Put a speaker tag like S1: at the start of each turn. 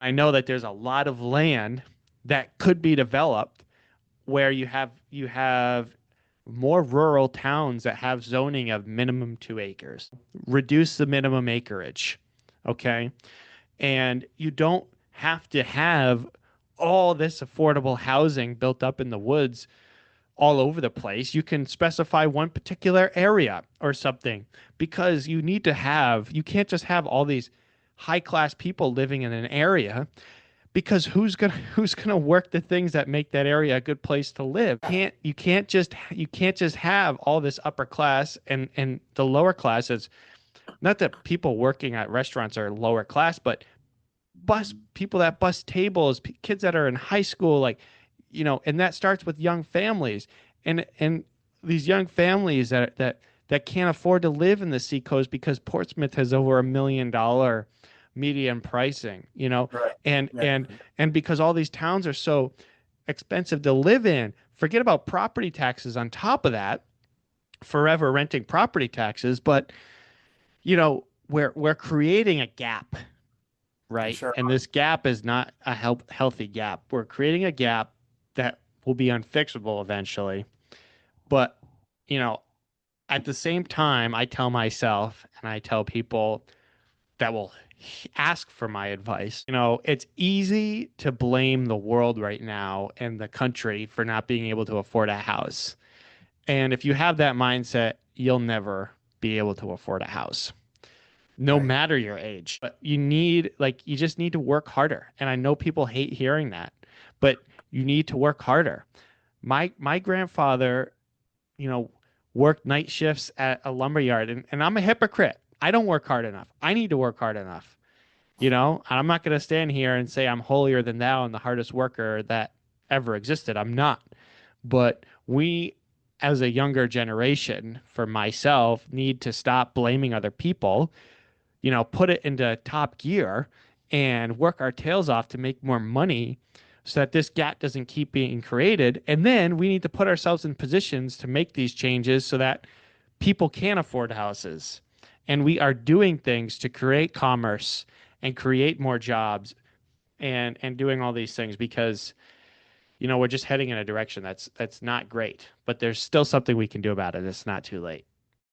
S1: I know that there's a lot of land that could be developed where you have more rural towns that have zoning of minimum 2 acres. Reduce the minimum acreage, okay? And you don't have to have all this affordable housing built up in the woods all over the place. You can specify one particular area or something because you can't just have all these high class people living in an area because who's gonna work the things that make that area a good place to live. You can't just have all this upper class and the lower classes. Not that people working at restaurants are lower class, but bus people that bus tables, kids that are in high school, like, and that starts with young families, and these young families that can't afford to live in the seacoast because Portsmouth has over $1 million median pricing,
S2: Right.
S1: and
S2: Yeah.
S1: and and because all these towns are so expensive to live in. Forget about property taxes on top of that, forever renting property taxes, but we're creating a gap,
S2: We
S1: right?
S2: sure
S1: And
S2: are.
S1: this gap is not a healthy gap. We're creating a gap that will be unfixable eventually. But, you know, at the same time, I tell myself and I tell people that will ask for my advice, it's easy to blame the world right now and the country for not being able to afford a house. And if you have that mindset, you'll never be able to afford a house no
S2: Right.
S1: matter your age. But you just need to work harder. And I know people hate hearing that, but you need to work harder. My grandfather, you know, worked night shifts at a lumber yard, and I'm a hypocrite. I don't work hard enough. I need to work hard enough. I'm not going to stand here and say I'm holier than thou and the hardest worker that ever existed. I'm not. But we, as a younger generation, for myself, need to stop blaming other people, put it into top gear and work our tails off to make more money so that this gap doesn't keep being created. And then we need to put ourselves in positions to make these changes so that people can afford houses. And we are doing things to create commerce and create more jobs and doing all these things because we're just heading in a direction that's not great, but there's still something we can do about it. It's not too late.